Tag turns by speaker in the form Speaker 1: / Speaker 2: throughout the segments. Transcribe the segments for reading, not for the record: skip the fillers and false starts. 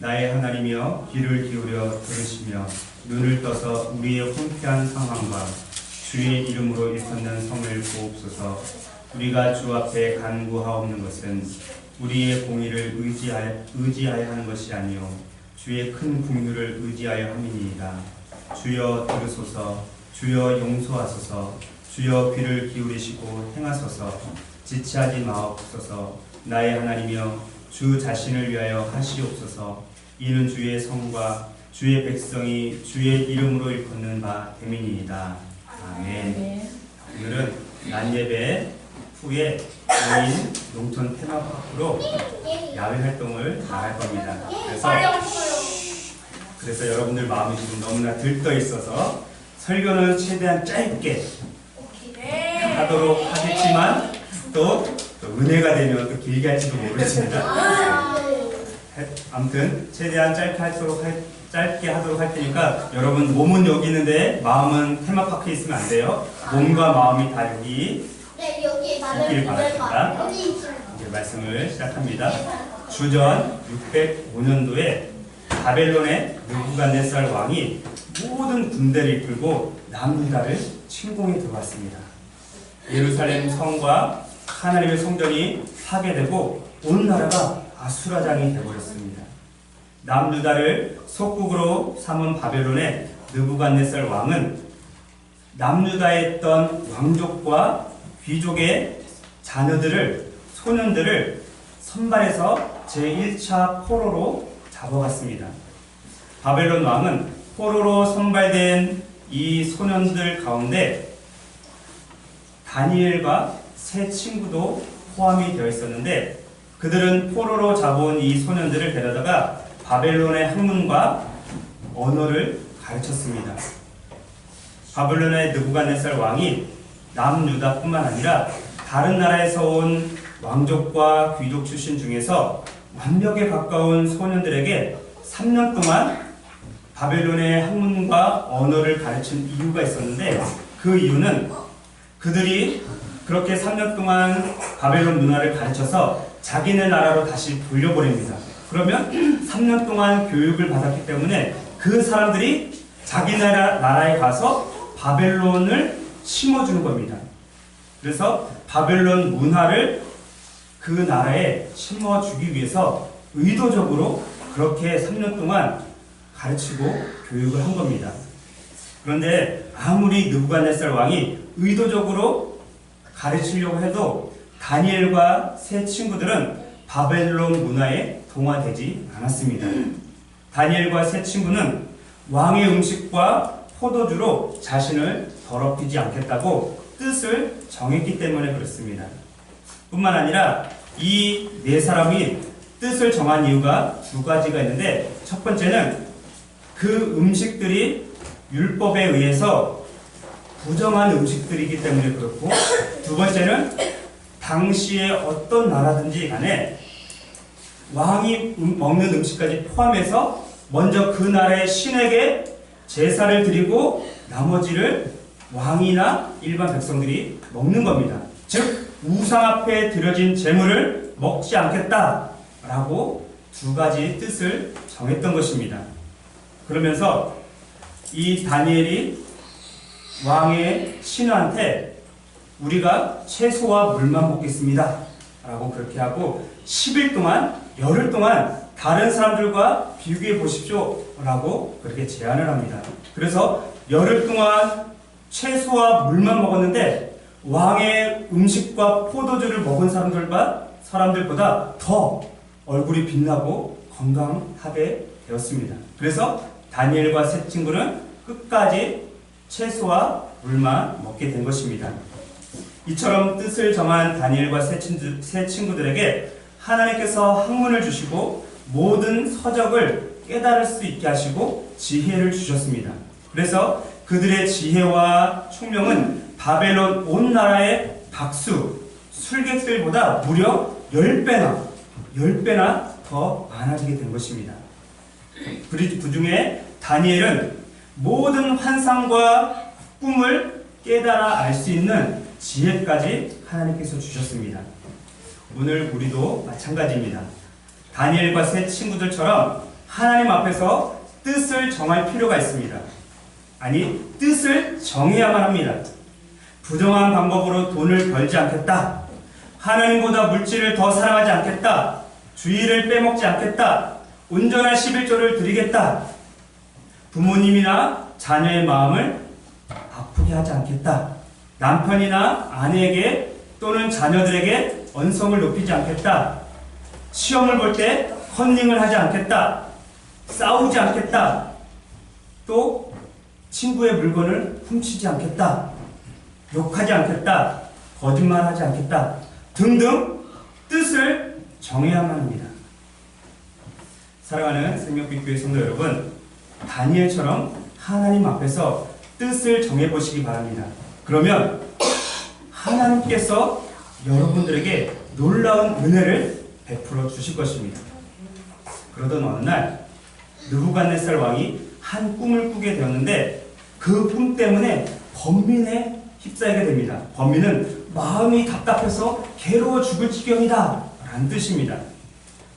Speaker 1: 나의 하나님이여 귀를 기울여 들으시며 눈을 떠서 우리의 혼쾌한 상황과 주의 이름으로 일컫는 성을 보옵소서. 우리가 주 앞에 간구하옵는 것은 우리의 공의를 의지하여 하는 것이 아니요 주의 큰 긍휼을 의지하여 함이니이다. 주여 들으소서. 주여 용서하소서. 주여 귀를 기울이시고 행하소서. 지체하지 마옵소서. 나의 하나님이여 주 자신을 위하여 하시옵소서. 이는 주의 성과 주의 백성이 주의 이름으로 일컫는 바 됨이니이다. 아멘. 오늘은 낮예배 후에 저희 농촌 테마파크로 야외 활동을 나갈 겁니다. 그래서 여러분들 마음이 지금 너무나 들떠 있어서 설교는 최대한 짧게 하도록 하겠지만 또 은혜가 되면 또 길게 할지도 모르겠습니다. 아무튼 최대한 짧게 하도록 할 테니까 여러분 몸은 여기 있는데 마음은 테마파크에 있으면 안 돼요. 몸과 마음이 다 여기 있기를 바랍니다. 이제 말씀을 시작합니다. 주전 605년도에 바벨론의 느부갓네살 왕이 모든 군대를 이끌고 남유다를 침공해 들어왔습니다. 예루살렘 성과 하나님의 성전이 파괴되고 온 나라가 아수라장이 되어버렸습니다. 남유다를 속국으로 삼은 바벨론의 느부갓네살 왕은 남유다에 있던 왕족과 귀족의 자녀들을, 소년들을 선발해서 제1차 포로로 잡아갔습니다. 바벨론 왕은 포로로 선발된 이 소년들 가운데 다니엘과 세 친구도 포함이 되어 있었는데 그들은 포로로 잡아온 이 소년들을 데려다가 바벨론의 학문과 언어를 가르쳤습니다. 바벨론의 느부갓네살 왕이 남유다뿐만 아니라 다른 나라에서 온 왕족과 귀족 출신 중에서 완벽에 가까운 소년들에게 3년 동안 바벨론의 학문과 언어를 가르친 이유가 있었는데 그 이유는 그들이 그렇게 3년 동안 바벨론 문화를 가르쳐서 자기네 나라로 다시 돌려보냅니다. 그러면 3년 동안 교육을 받았기 때문에 그 사람들이 자기 나라에 가서 바벨론을 심어주는 겁니다. 그래서 바벨론 문화를 그 나라에 심어주기 위해서 의도적으로 그렇게 3년 동안 가르치고 교육을 한 겁니다. 그런데 아무리 느부갓네살 왕이 의도적으로 가르치려고 해도 다니엘과 세 친구들은 바벨론 문화에 동화되지 않았습니다. 다니엘과 세 친구는 왕의 음식과 포도주로 자신을 더럽히지 않겠다고 뜻을 정했기 때문에 그렇습니다. 뿐만 아니라 이 네 사람이 뜻을 정한 이유가 두 가지가 있는데 첫 번째는 그 음식들이 율법에 의해서 부정한 음식들이기 때문에 그렇고 두 번째는 당시에 어떤 나라든지 간에 왕이 먹는 음식까지 포함해서 먼저 그 나라의 신에게 제사를 드리고 나머지를 왕이나 일반 백성들이 먹는 겁니다. 즉 우상 앞에 드려진 제물을 먹지 않겠다라고 두 가지 뜻을 정했던 것입니다. 그러면서 이 다니엘이 왕의 신하한테 우리가 채소와 물만 먹겠습니다 라고 그렇게 하고 10일 동안 열흘 동안 다른 사람들과 비교해 보십시오 라고 그렇게 제안을 합니다. 그래서 열흘 동안 채소와 물만 먹었는데 왕의 음식과 포도주를 먹은 사람들보다 더 얼굴이 빛나고 건강하게 되었습니다. 그래서 다니엘과 세 친구는 끝까지 채소와 물만 먹게 된 것입니다. 이처럼 뜻을 정한 다니엘과 세 친구들에게 하나님께서 학문을 주시고 모든 서적을 깨달을 수 있게 하시고 지혜를 주셨습니다. 그래서 그들의 지혜와 총명은 바벨론 온 나라의 박수, 술객들보다 무려 10배나 더 많아지게 된 것입니다. 그 중에 다니엘은 모든 환상과 꿈을 깨달아 알 수 있는 지혜까지 하나님께서 주셨습니다. 오늘 우리도 마찬가지입니다. 다니엘과 세 친구들처럼 하나님 앞에서 뜻을 정할 필요가 있습니다. 아니, 뜻을 정해야만 합니다. 부정한 방법으로 돈을 벌지 않겠다. 하나님보다 물질을 더 사랑하지 않겠다. 주의를 빼먹지 않겠다. 온전한 11조를 드리겠다. 부모님이나 자녀의 마음을 아프게 하지 않겠다. 남편이나 아내에게 또는 자녀들에게 언성을 높이지 않겠다. 시험을 볼 때 컨닝을 하지 않겠다. 싸우지 않겠다. 또 친구의 물건을 훔치지 않겠다. 욕하지 않겠다. 거짓말하지 않겠다. 등등 뜻을 정해야만 합니다. 사랑하는 생명빛교회 성도 여러분, 다니엘처럼 하나님 앞에서 뜻을 정해보시기 바랍니다. 그러면 하나님께서 여러분들에게 놀라운 은혜를 베풀어 주실 것입니다. 그러던 어느 날 느부갓네살 왕이 한 꿈을 꾸게 되었는데 그 꿈 때문에 번민에 휩싸이게 됩니다. 번민은 마음이 답답해서 괴로워 죽을 지경이다 라는 뜻입니다.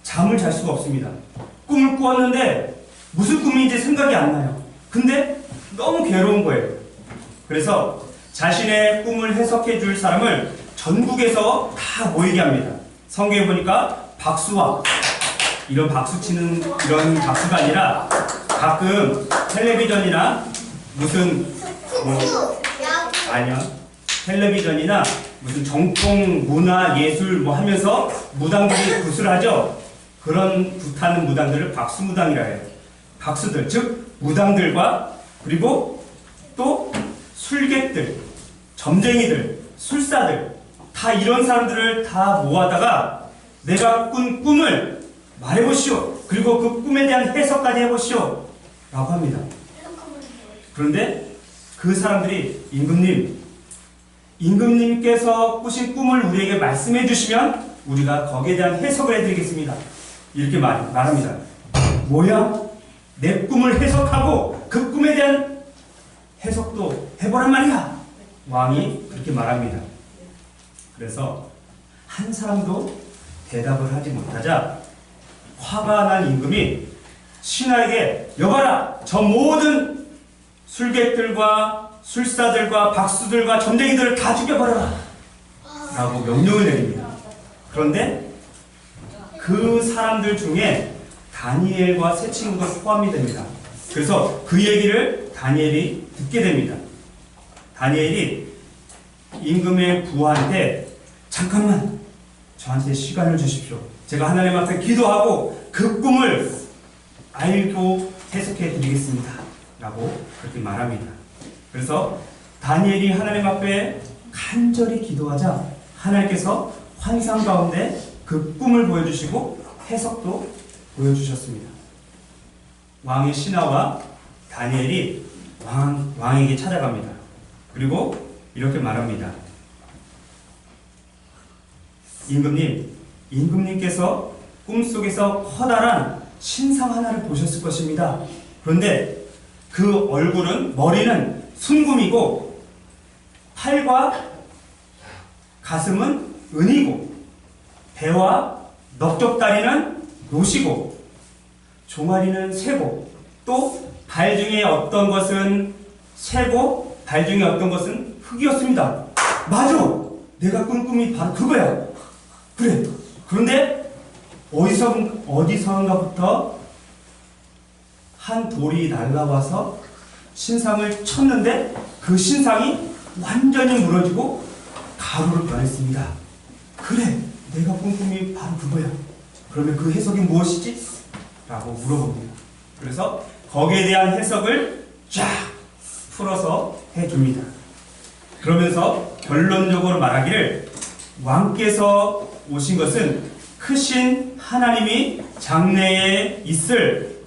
Speaker 1: 잠을 잘 수가 없습니다. 꿈을 꾸었는데 무슨 꿈인지 생각이 안 나요. 근데 너무 괴로운 거예요. 그래서 자신의 꿈을 해석해 줄 사람을 전국에서 다 모이게 합니다. 성경에 보니까 박수와 이런 박수 치는 이런 박수가 아니라 가끔 텔레비전이나 무슨 아니요, 텔레비전이나 무슨 정통 문화 예술 뭐 하면서 무당들이 굿을 하죠. 그런 굿하는 무당들을 박수무당이라 해요. 박수들, 즉 무당들과 그리고 또 술객들, 점쟁이들, 술사들 다 이런 사람들을 다 모아다가 내가 꾼 꿈을 말해보시오. 그리고 그 꿈에 대한 해석까지 해보시오. 라고 합니다. 그런데 그 사람들이 임금님께서 꾸신 꿈을 우리에게 말씀해 주시면 우리가 거기에 대한 해석을 해드리겠습니다. 이렇게 말합니다. 뭐야? 내 꿈을 해석하고 그 꿈에 대한 해석도 해보란 말이야. 왕이 그렇게 말합니다. 그래서 한 사람도 대답을 하지 못하자 화가 난 임금이 신하에게 여봐라! 저 모든 술객들과 술사들과 박수들과 점쟁이들을 다 죽여버려라! 라고 명령을 내립니다. 그런데 그 사람들 중에 다니엘과 세 친구가 포함이 됩니다. 그래서 그 얘기를 다니엘이 듣게 됩니다. 다니엘이 임금의 부하한테 잠깐만 저한테 시간을 주십시오. 제가 하나님 앞에 기도하고 그 꿈을 알고 해석해 드리겠습니다. 라고 그렇게 말합니다. 그래서 다니엘이 하나님 앞에 간절히 기도하자 하나님께서 환상 가운데 그 꿈을 보여주시고 해석도 보여주셨습니다. 왕의 신하와 다니엘이 왕에게 찾아갑니다. 그리고 이렇게 말합니다. 임금님께서 꿈속에서 커다란 신상 하나를 보셨을 것입니다. 그런데 그 머리는 순금이고 팔과 가슴은 은이고 배와 넓적다리는 노시고 종아리는 쇠고 또 발 중에 어떤 것은 쇠고 발 중에 어떤 것은 흙이었습니다. 맞아! 내가 꾼 꿈이 바로 그거야. 그래. 그런데 어디선가부터 한 돌이 날라와서 신상을 쳤는데 그 신상이 완전히 무너지고 가루로 변했습니다. 그래, 내가 꾼 꿈이 바로 그거야. 그러면 그 해석이 무엇이지? 라고 물어봅니다. 그래서 거기에 대한 해석을 쫙 풀어서 해줍니다. 그러면서 결론적으로 말하기를 왕께서 오신 것은 크신 하나님이 장래에 있을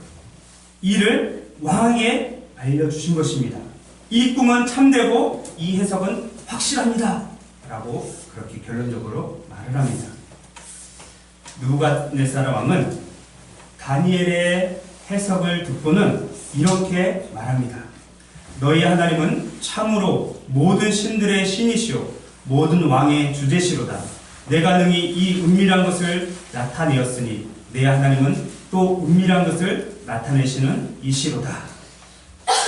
Speaker 1: 일을 왕에게 알려주신 것입니다. 이 꿈은 참되고 이 해석은 확실합니다. 라고 그렇게 결론적으로 말을 합니다. 느부갓네살 왕은 다니엘의 해석을 듣고는 이렇게 말합니다. 너희 하나님은 참으로 모든 신들의 신이시오 모든 왕의 주제시로다. 내가 능히 이 은밀한 것을 나타내었으니 내 하나님은 또 은밀한 것을 나타내시는 이시로다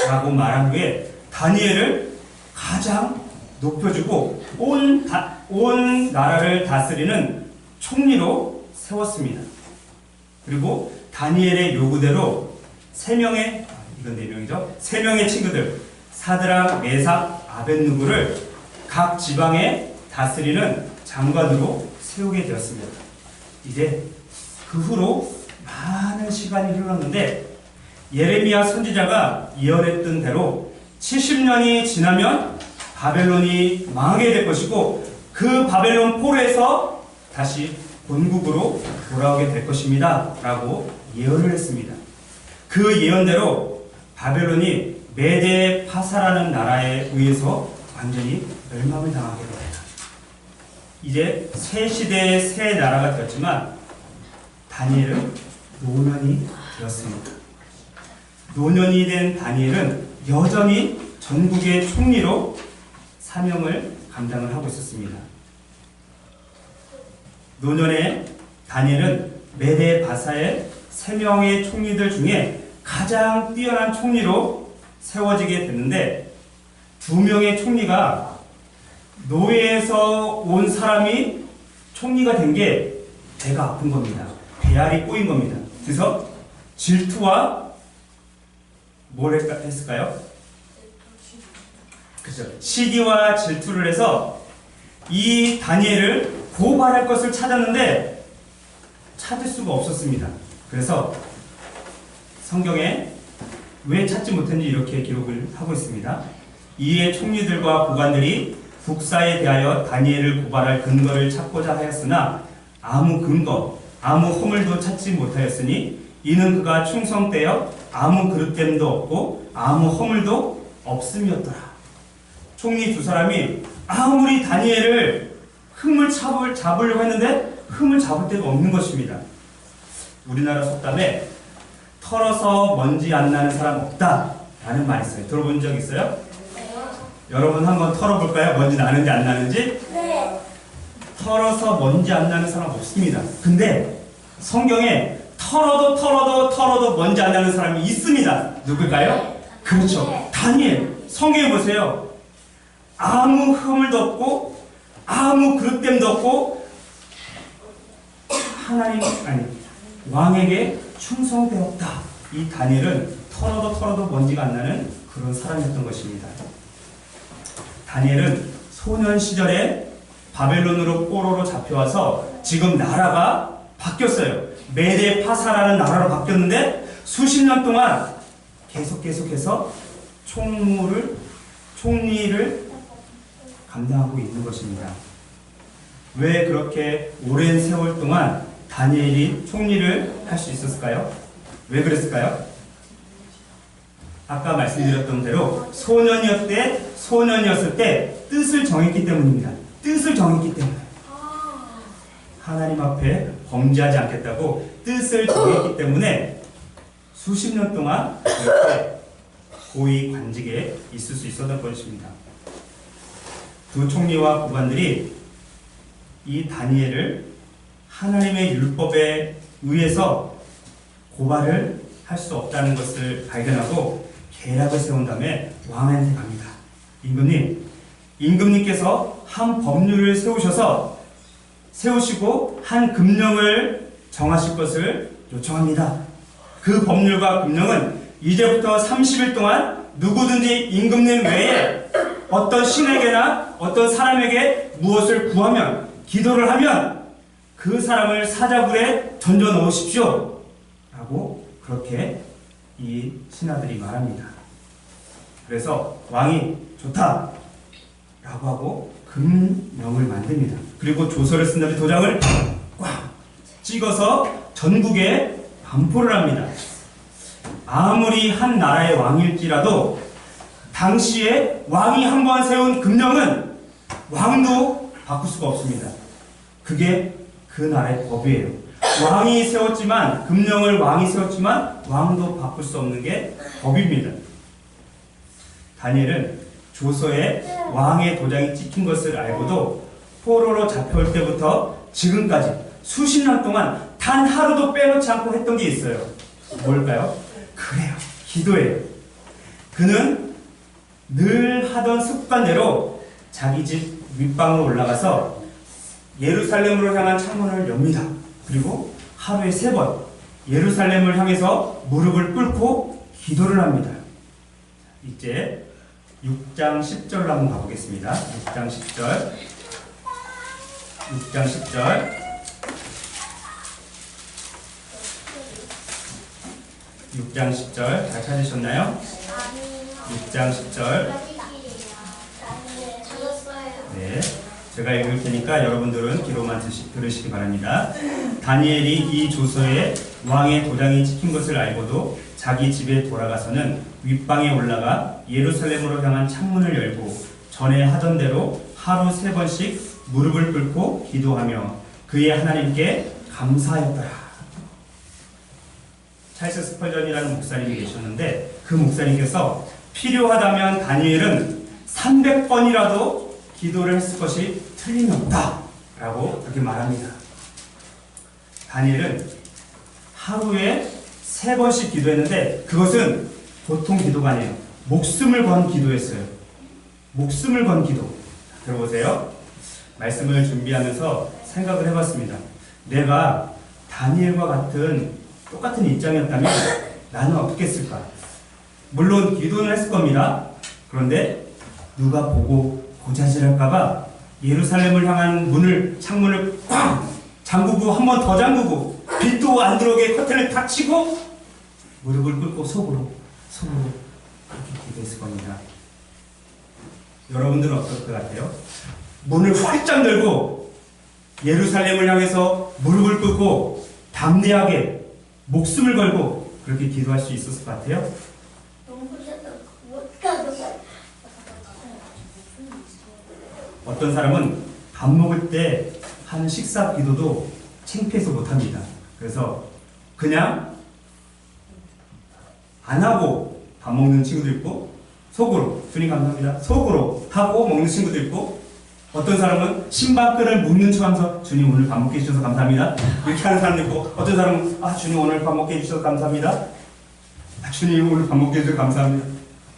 Speaker 1: 라고 말한 후에 다니엘을 가장 높여주고 온 나라를 다스리는 총리로 세웠습니다. 그리고 다니엘의 요구대로 세 명의 친구들 사드락, 메삭, 아벳느고를 각 지방에 다스리는 장관으로 세우게 되었습니다. 이제 그 후로 많은 시간이 흘렀는데 예레미야 선지자가 예언했던 대로 70년이 지나면 바벨론이 망하게 될 것이고 그 바벨론 포로에서 다시 본국으로 돌아오게 될 것입니다 라고 예언을 했습니다. 그 예언대로 바벨론이 메데 파사라는 나라에 의해서 완전히 멸망을 당하게 됩니다. 이제 새 시대의 새 나라가 되었지만 다니엘은 노년이 되었습니다. 노년이 된 다니엘은 여전히 전국의 총리로 사명을 감당을 하고 있었습니다. 노년의 다니엘은 메데 바사의 3명의 총리들 중에 가장 뛰어난 총리로 세워지게 됐는데 2명의 총리가 노예에서 온 사람이 총리가 된 게 배가 아픈 겁니다. 배알이 꼬인 겁니다. 그래서 질투와 뭘 했을까요? 그렇죠. 시기와 질투를 해서 이 다니엘을 고발할 것을 찾았는데 찾을 수가 없었습니다. 그래서 성경에 왜 찾지 못했는지 이렇게 기록을 하고 있습니다. 이에 총리들과 고관들이 국사에 대하여 다니엘을 고발할 근거를 찾고자 하였으나 아무 근거, 아무 허물도 찾지 못하였으니 이는 그가 충성되어 아무 그릇됨도 없고 아무 허물도 없음이었더라. 총리 2사람이 아무리 다니엘을 흠을 잡으려고 했는데 흠을 잡을 데가 없는 것입니다. 우리나라 속담에 털어서 먼지 안 나는 사람 없다 라는 말이 있어요. 들어본 적 있어요?
Speaker 2: 네.
Speaker 1: 여러분 한번 털어볼까요? 먼지 나는지 안 나는지?
Speaker 2: 네.
Speaker 1: 털어서 먼지 안 나는 사람 없습니다. 근데 성경에 털어도 먼지 안 나는 사람이 있습니다. 누굴까요? 그렇죠. 다니엘. 성경에 보세요. 아무 허물도 없고 아무 그릇됨도 없고 왕에게 충성되었다. 이 다니엘은 털어도 먼지가 안 나는 그런 사람이었던 것입니다. 다니엘은 소년 시절에 바벨론으로 포로로 잡혀와서 지금 나라가 바뀌었어요. 메데 파사라는 나라로 바뀌었는데 수십 년 동안 계속해서 총리를 감당하고 있는 것입니다. 왜 그렇게 오랜 세월 동안 다니엘이 총리를 할 수 있었을까요? 왜 그랬을까요? 아까 말씀드렸던 대로 소년이었을 때 뜻을 정했기 때문입니다. 뜻을 정했기 때문에 하나님 앞에 범죄하지 않겠다고 뜻을 정했기 때문에 수십 년 동안 이렇게 고위 관직에 있을 수 있었던 것입니다. 두 총리와 고관들이 이 다니엘을 하나님의 율법에 의해서 고발을 할 수 없다는 것을 발견하고 계략을 세운 다음에 왕한테 갑니다. 임금님께서 한 법률을 세우시고 한 금령을 정하실 것을 요청합니다. 그 법률과 금령은 이제부터 30일 동안 누구든지 임금님 외에 어떤 신에게나 어떤 사람에게 무엇을 구하면, 기도를 하면 그 사람을 사자굴에 던져 넣으십시오 라고 그렇게 이 신하들이 말합니다. 그래서 왕이 좋다 라고 하고 금령을 만듭니다. 그리고 조서를 쓴 다음에 도장을 꽉 찍어서 전국에 반포를 합니다. 아무리 한 나라의 왕일지라도 당시에 왕이 한번 세운 금령은 왕도 바꿀 수가 없습니다. 그게 그 나라의 법이에요. 금령을 왕이 세웠지만 왕도 바꿀 수 없는 게 법입니다. 다니엘은 조서에 왕의 도장이 찍힌 것을 알고도 포로로 잡혀올 때부터 지금까지 수십 년 동안 단 하루도 빼놓지 않고 했던 게 있어요. 뭘까요? 그래요. 기도예요. 그는 늘 하던 습관대로 자기 집 윗방으로 올라가서 예루살렘으로 향한 창문을 엽니다. 그리고 하루에 3번 예루살렘을 향해서 무릎을 꿇고 기도를 합니다. 이제 6장 10절로 한번 가보겠습니다. 6장 10절. 6장 10절. 6장 10절 잘 찾으셨나요? 6장 10절. 네, 제가 읽을 테니까 여러분들은 귀로만 들으시기 바랍니다. 다니엘이 이 조서에 왕의 도장이 찍힌 것을 알고도 자기 집에 돌아가서는 윗방에 올라가 예루살렘으로 향한 창문을 열고 전에 하던 대로 하루 3번씩 무릎을 꿇고 기도하며 그의 하나님께 감사하였더라. 찰스 스펄전이라는 목사님이 계셨는데 그 목사님께서 필요하다면 다니엘은 300번이라도 기도를 했을 것이 틀림없다 라고 그렇게 말합니다. 다니엘은 하루에 3번씩 기도했는데 그것은 보통 기도가 아니에요. 목숨을 건 기도였어요. 목숨을 건 기도. 들어보세요. 말씀을 준비하면서 생각을 해봤습니다. 내가 다니엘과 똑같은 입장이었다면 나는 어떻게 했을까? 물론 기도는 했을 겁니다. 그런데 누가 보고 고자질할까봐 예루살렘을 향한 창문을 꽝 잠그고 한 번 더 잠그고 빛도 안 들어오게 커튼을 탁 치고 무릎을 꿇고 속으로 그렇게 기도했을 겁니다. 여러분들은 어떨 것 같아요? 문을 활짝 열고 예루살렘을 향해서 무릎을 꿇고 담대하게 목숨을 걸고 그렇게 기도할 수 있었을 것 같아요? 어떤 사람은 밥 먹을 때 하는 식사 기도도 창피해서 못합니다. 그래서 그냥 안 하고 밥 먹는 친구도 있고 속으로 주님 감사합니다 속으로 하고 먹는 친구도 있고 어떤 사람은 신발끈을 묶는 척하면서 주님 오늘 밥 먹게 해주셔서 감사합니다 이렇게 하는 사람도 있고 어떤 사람은 주님 오늘 밥 먹게 해주셔서 감사합니다 주님 오늘 밥 먹게 해주셔서 감사합니다.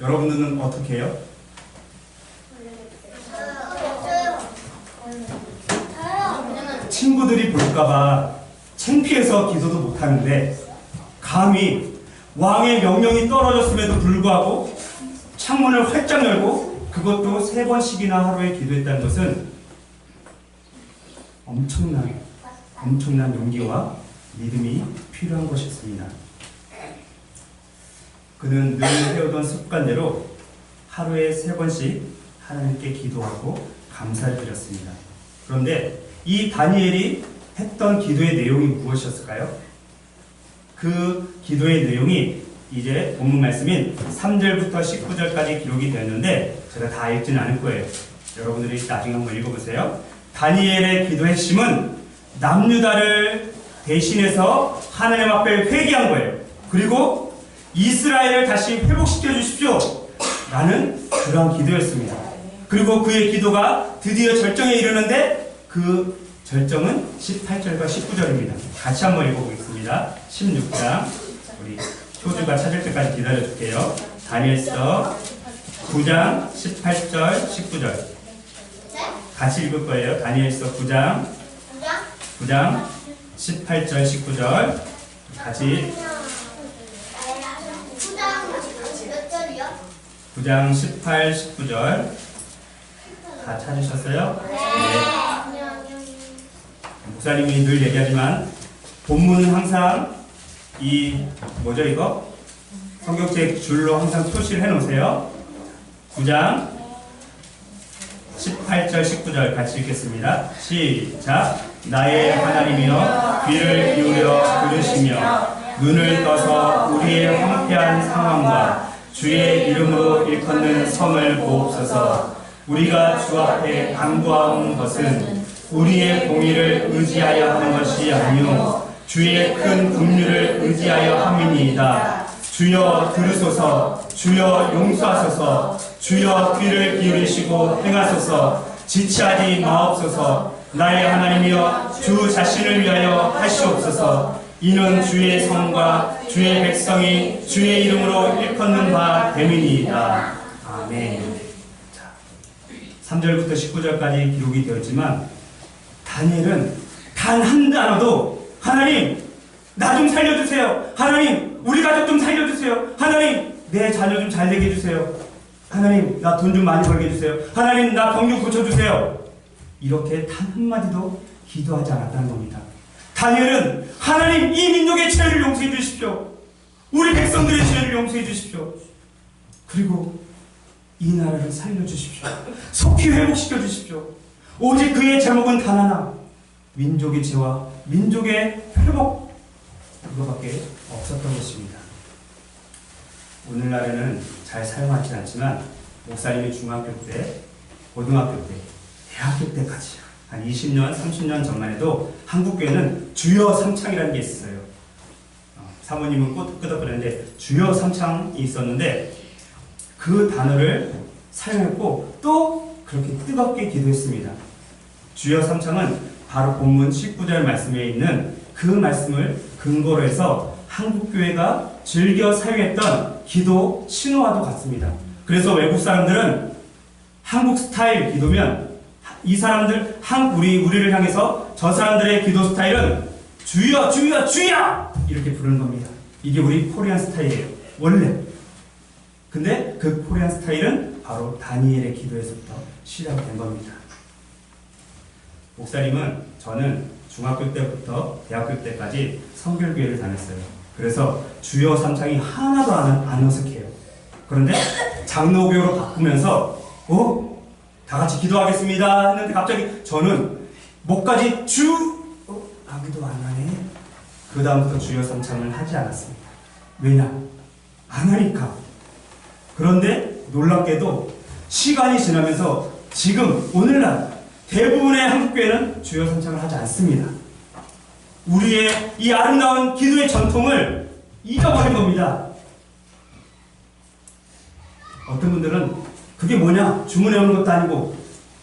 Speaker 1: 여러분들은 어떻게 해요? 친구들이 볼까봐 창피해서 기도도 못하는데 감히 왕의 명령이 떨어졌음에도 불구하고 창문을 활짝 열고 그것도 3번씩이나 하루에 기도했다는 것은 엄청난 용기와 믿음이 필요한 것이었습니다. 그는 늘 해오던 습관대로 하루에 3번씩 하나님께 기도하고 감사를 드렸습니다. 그런데 이 다니엘이 했던 기도의 내용이 무엇이었을까요? 그 기도의 내용이 이제 본문 말씀인 3절부터 19절까지 기록이 됐는데 제가 다 읽지는 않을 거예요. 여러분들이 나중에 한번 읽어보세요. 다니엘의 기도 핵심은 남유다를 대신해서 하나님 앞에 회개한 거예요. 그리고 이스라엘을 다시 회복시켜 주십시오 라는 그런 기도였습니다. 그리고 그의 기도가 드디어 절정에 이르는데 그 절정은 18절과 19절입니다. 같이 한번 읽어보겠습니다. 16장 우리 효주가 찾을 때까지 기다려줄게요. 다니엘서 9장 18절 19절 같이 읽을 거예요. 다니엘서 9장 18절 19절 같이 9장 18, 19절 다 찾으셨어요? 네. 목사님이 늘 얘기하지만 본문은 항상 뭐죠 이거? 성경책 줄로 항상 표시를 해놓으세요. 9장 18절 19절 같이 읽겠습니다. 시작. 나의 하나님이여 귀를 기울여 들으시며 눈을 떠서 우리의 황폐한 상황과 주의 이름으로 일컫는 성을 보옵소서. 우리가 주 앞에 간구하는 것은 우리의 공의를 의지하여 하는 것이 아니요 주의 큰 긍휼을 의지하여 함이니이다. 주여 들으소서. 주여 용서하소서. 주여 귀를 기울이시고 행하소서. 지체하지 마옵소서. 나의 하나님이여 주 자신을 위하여 하시옵소서. 이는 주의 성과 주의 백성이 주의 이름으로 일컫는 바 됨이니이다. 아멘. 자, 3절부터 19절까지 기록이 되었지만 다니엘은 단 한 단어도 하나님 나 좀 살려주세요. 하나님 우리 가족 좀 살려주세요. 하나님 내 자녀 좀 잘 되게 해주세요. 하나님 나 돈 좀 많이 벌게 해주세요. 하나님 나 병력 고쳐주세요. 이렇게 단 한마디도 기도하지 않았다는 겁니다. 다니엘은 하나님 이 민족의 죄를 용서해 주십시오. 우리 백성들의 죄를 용서해 주십시오. 그리고 이 나라를 살려주십시오. 속히 회복시켜 주십시오. 오직 그의 제목은 단 하나, 민족의 죄와 민족의 회복, 그거밖에 없었던 것입니다. 오늘날에는 잘 사용하지 않지만 목사님이 중학교 때, 고등학교 때, 대학교 때까지 한 20년, 30년 전만 해도 한국교회는 주여 삼창이라는 게 있었어요. 사모님은 끄덕끄덕거리는데 주여 삼창이 있었는데 그 단어를 사용했고 또 그렇게 뜨겁게 기도했습니다. 주여 삼창은 바로 본문 19절 말씀에 있는 그 말씀을 근거로 해서 한국교회가 즐겨 사용했던 기도 신호와도 같습니다. 그래서 외국 사람들은 한국 스타일 기도면 이 사람들 우리를 향해서 저 사람들의 기도 스타일은 주여 주여 주여 이렇게 부르는 겁니다. 이게 우리 코리안 스타일이에요. 원래. 근데 그 코리안 스타일은 바로 다니엘의 기도에서부터 시작이 된 겁니다. 목사님은 저는 중학교 때부터 대학교 때까지 성결교회를 다녔어요. 그래서 주여 삼창이 하나도 안 어색해요. 그런데 장로교로 바꾸면서 다 같이 기도하겠습니다 했는데 갑자기 저는 목까지 아무도 안 하네. 그 다음부터 주여 삼창을 하지 않았습니다. 왜냐? 안 하니까. 그런데 놀랍게도 시간이 지나면서 지금 오늘날 대부분의 한국교회는 주여 삼창을 하지 않습니다. 우리의 이 아름다운 기도의 전통을 잊어버린 겁니다. 어떤 분들은 그게 뭐냐? 주문해 오는 것도 아니고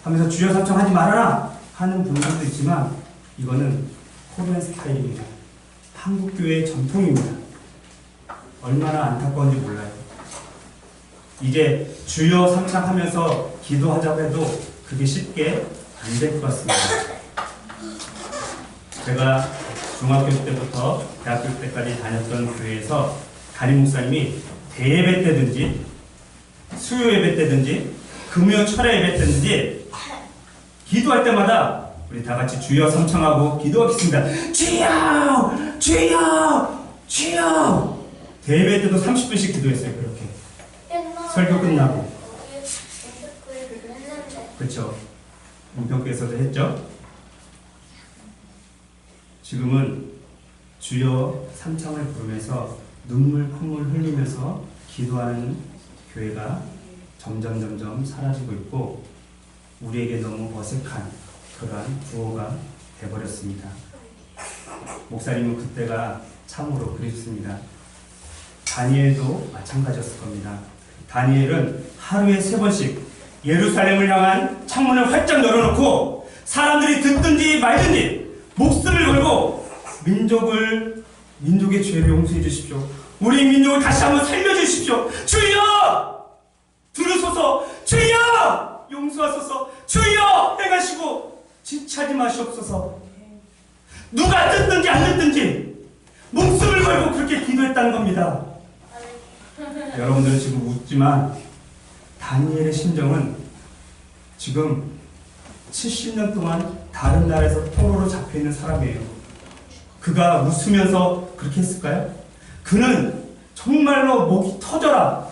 Speaker 1: 하면서 주여 삼창 하지 말아라 하는 분들도 있지만 이거는 코리안 스타일입니다. 한국교회의 전통입니다. 얼마나 안타까운지 몰라요. 이제 주여 삼창 하면서 기도하자고 해도 그게 쉽게 안 될 것 같습니다. 제가 중학교 때부터 대학교 때까지 다녔던 교회에서 담임 목사님이 대예배 때든지 수요 예배 때든지 금요 철야 예배 때든지 기도할 때마다 우리 다 같이 주여 삼창하고 기도하겠습니다. 주여! 주여! 주여! 대예배 때도 30분씩 기도했어요. 그렇게 설교 끝나고. 그렇죠. 문평교에서도 했죠. 지금은 주여 삼창을 부르면서 눈물 콧물 흘리면서 기도하는 교회가 점점 사라지고 있고 우리에게 너무 어색한 그러한 구호가 되어버렸습니다. 목사님은 그때가 참으로 그립습니다. 다니엘도 마찬가지였을 겁니다. 다니엘은 하루에 3번씩 예루살렘을 향한 창문을 활짝 열어놓고 사람들이 듣든지 말든지 목숨을 걸고 민족의 죄를 용서해 주십시오. 우리 민족을 다시 한번 살려주십시오. 주여! 들으소서! 주여! 용서하소서! 주여! 해가시고 지체하지 마시옵소서. 누가 듣든지 안 듣든지 목숨을 걸고 그렇게 기도했다는 겁니다. 여러분들은 지금 웃지만 다니엘의 심정은 지금 70년 동안 다른 나라에서 포로로 잡혀있는 사람이에요. 그가 웃으면서 그렇게 했을까요? 그는 정말로 목이 터져라.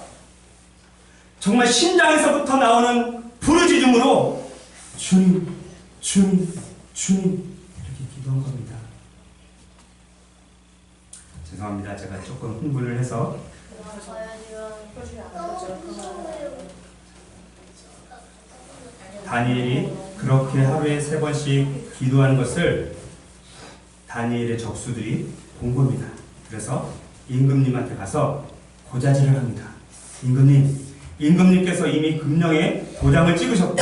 Speaker 1: 정말 심장에서부터 나오는 부르짖음으로 주님, 주님, 주님 이렇게 기도한 겁니다. 죄송합니다. 제가 조금 흥분을 해서 다니엘이 그렇게 하루에 3번씩 기도하는 것을 다니엘의 적수들이 본 겁니다. 그래서 임금님한테 가서 고자질을 합니다. 임금님께서 이미 금령에 도장을 찍으셨고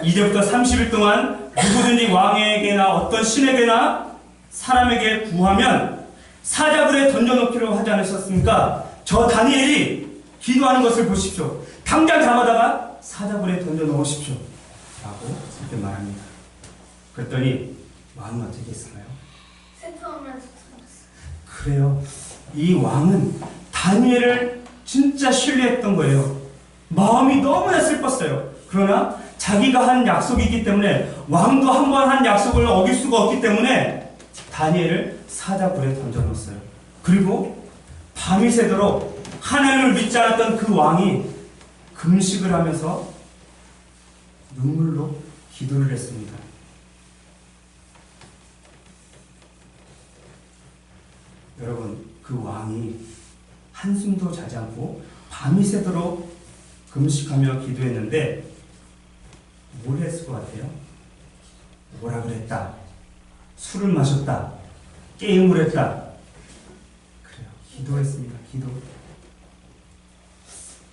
Speaker 1: 이제부터 30일 동안 누구든지 왕에게나 어떤 신에게나 사람에게 구하면 사자굴에 던져놓기로 하지 않으셨습니까? 저 다니엘이 기도하는 것을 보십시오. 당장 잡아다가 사자굴에 던져놓으십시오. 라고 그렇게 말합니다. 그랬더니 왕은 어떻게 했을까요?
Speaker 2: 슬퍼하면서
Speaker 1: 그래요. 이 왕은 다니엘을 진짜 신뢰했던 거예요. 마음이 너무나 슬펐어요. 그러나 자기가 한 약속이기 때문에, 왕도 한 번 한 약속을 어길 수가 없기 때문에 다니엘을 사자굴에 던져놓았어요. 그리고 밤이 새도록 하나님을 믿지 않았던 그 왕이 금식을 하면서 눈물로 기도를 했습니다. 여러분, 그 왕이 한숨도 자지 않고 밤이 새도록 금식하며 기도했는데 뭘 했을 것 같아요? 뭐라 그랬다? 술을 마셨다? 게임을 했다? 그래요. 기도했습니다. 기도.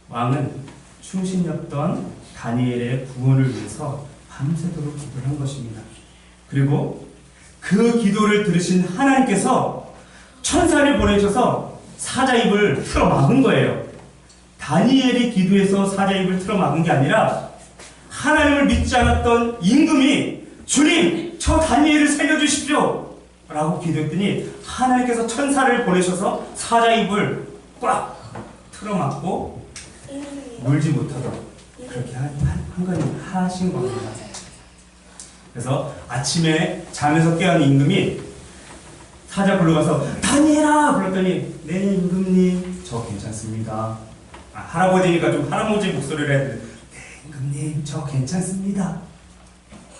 Speaker 1: 왕은 충신이었던 다니엘의 구원을 위해서 밤새도록 기도를 한 것입니다. 그리고 그 기도를 들으신 하나님께서 천사를 보내셔서 사자 입을 틀어 막은 거예요. 다니엘이 기도해서 사자 입을 틀어 막은 게 아니라 하나님을 믿지 않았던 임금이 주님, 저 다니엘을 살려주십시오 라고 기도했더니 하나님께서 천사를 보내셔서 사자 입을 꽉 틀어 막고 물지 못하도록 그렇게 하신 겁니다. 그래서 아침에 잠에서 깨어난 임금이 사자 불러가서 다니엘아 불렀더니 네 임금님 저 괜찮습니다. 할아버지니까 좀 할아버지 목소리를 해야 되는데 네 임금님 저 괜찮습니다.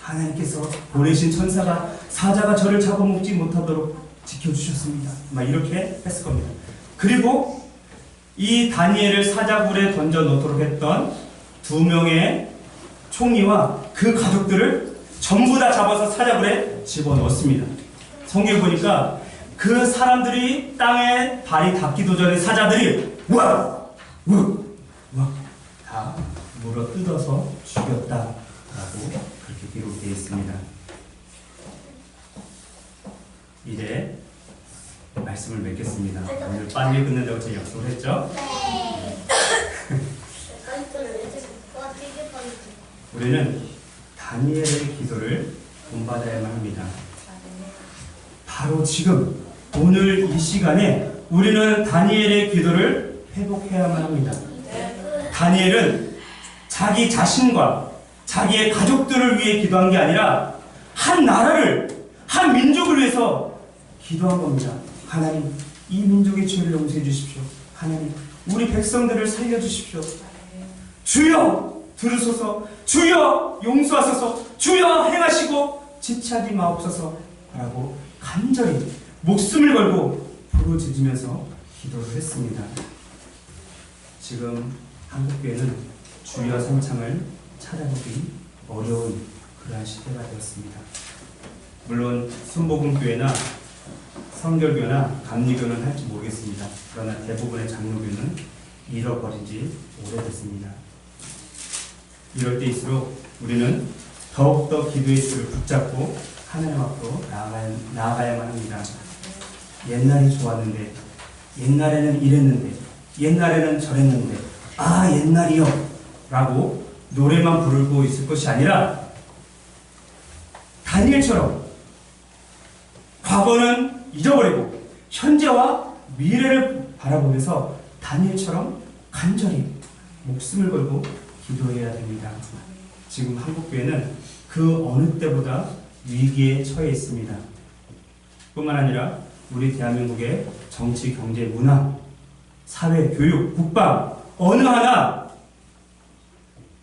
Speaker 1: 하나님께서 보내신 천사가 사자가 저를 잡아먹지 못하도록 지켜주셨습니다. 막 이렇게 했을 겁니다. 그리고 이 다니엘을 사자굴에 던져 놓도록 했던 2명의 총리와 그 가족들을 전부 다 잡아서 사자굴에 집어넣었습니다. 성경에 보니까 그 사람들이 땅에 발이 닿기도 전에 사자들이 와 다 물어 뜯어서 죽였다라고 그렇게 기록되어 있습니다. 이제 말씀을 맺겠습니다. 오늘 빨리 끝낸다고 제가 약속을 했죠? 우리는 다니엘의 기도를 본받아야만 합니다. 바로 지금 오늘 이 시간에 우리는 다니엘의 기도를 회복해야만 합니다. 다니엘은 자기 자신과 자기의 가족들을 위해 기도한 게 아니라 한 나라를, 한 민족을 위해서 기도한 겁니다. 하나님, 이 민족의 죄를 용서해 주십시오. 하나님, 우리 백성들을 살려주십시오. 주여 들으소서, 주여 용서하소서, 주여 행하시고 지체하지 마옵소서 라고 간절히 목숨을 걸고 부르짖으면서 기도를 했습니다. 지금 한국교회는 주여 산창을 찾아보기 어려운 그러한 시대가 되었습니다. 물론 순복음교회나 성결교나 감리교는 할지 모르겠습니다. 그러나 대부분의 장로교는 잃어버린 지 오래됐습니다. 이럴 때일수록 우리는 더욱더 기도의 줄을 붙잡고 하나님 앞으로 나아가야만 합니다. 옛날이 좋았는데, 옛날에는 이랬는데, 옛날에는 저랬는데, 아 옛날이요 라고 노래만 부르고 있을 것이 아니라 다니엘처럼 과거는 잊어버리고 현재와 미래를 바라보면서 다니엘처럼 간절히 목숨을 걸고 기도해야 됩니다. 지금 한국교회는 그 어느 때보다 위기에 처해 있습니다. 뿐만 아니라 우리 대한민국의 정치, 경제, 문화, 사회, 교육, 국방 어느 하나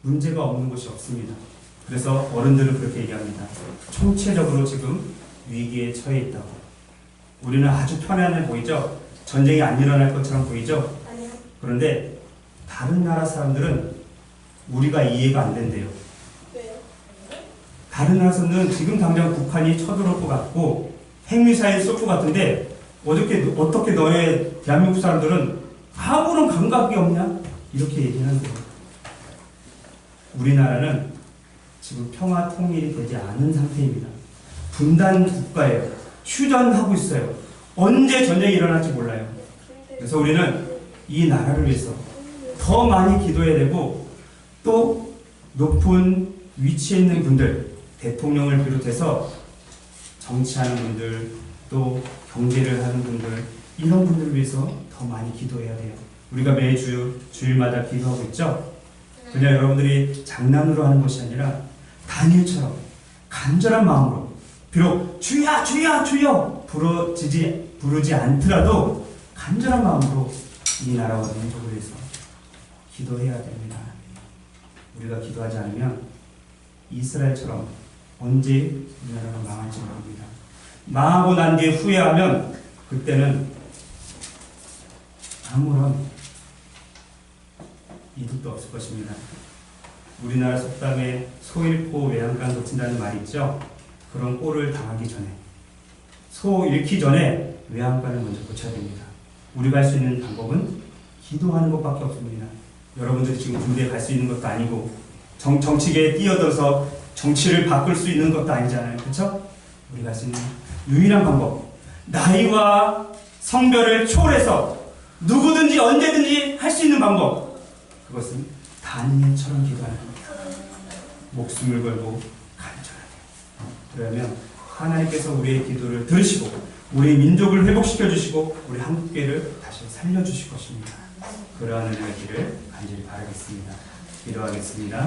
Speaker 1: 문제가 없는 곳이 없습니다. 그래서 어른들은 그렇게 얘기합니다. 총체적으로 지금 위기에 처해 있다고. 우리는 아주 편안해 보이죠? 전쟁이 안 일어날 것처럼 보이죠? 그런데 다른 나라 사람들은 우리가 이해가 안 된대요.
Speaker 2: 왜요?
Speaker 1: 다른 나라에서는 지금 당장 북한이 쳐들어올 것 같고 핵미사일 쏠 것 같은데 어떻게 너의 대한민국 사람들은 아무런 감각이 없냐? 이렇게 얘기하는 거예요. 우리나라는 지금 평화 통일이 되지 않은 상태입니다. 분단 국가예요. 휴전하고 있어요. 언제 전쟁이 일어날지 몰라요. 그래서 우리는 이 나라를 위해서 더 많이 기도해야 되고, 또 높은 위치에 있는 분들, 대통령을 비롯해서 정치하는 분들, 또 경제를 하는 분들, 이런 분들을 위해서 더 많이 기도해야 돼요. 우리가 매주 주일마다 기도하고 있죠. 그냥 여러분들이 장난으로 하는 것이 아니라 다니엘처럼 간절한 마음으로, 비록 주여 주여 주여 부르지 않더라도 간절한 마음으로 이 나라와 민족을 위해서 기도해야 됩니다. 우리가 기도하지 않으면 이스라엘처럼 언제 이 나라가 망할지 모릅니다. 망하고 난 뒤에 후회하면 그때는 아무런 이득도 없을 것입니다. 우리나라 속담에 소 잃고 외양간 고친다는 말이 있죠. 그런 꼴을 당하기 전에, 소 잃기 전에 외양간을 먼저 고쳐야 됩니다. 우리가 할 수 있는 방법은 기도하는 것밖에 없습니다. 여러분들이 지금 군대에 갈 수 있는 것도 아니고 정치계에 뛰어들어서 정치를 바꿀 수 있는 것도 아니잖아요. 그렇죠? 우리가 할 수 있는 유일한 방법, 나이와 성별을 초월해서 누구든지 언제든지 할 수 있는 방법, 그것은 다니엘처럼 기도하는 겁니다. 목숨을 걸고 간절하게. 그러면 하나님께서 우리의 기도를 들으시고 우리 민족을 회복시켜 주시고 우리 한국교회를 다시 살려주실 것입니다. 그러한 은혜가 있기를 간절히 바라겠습니다. 기도하겠습니다.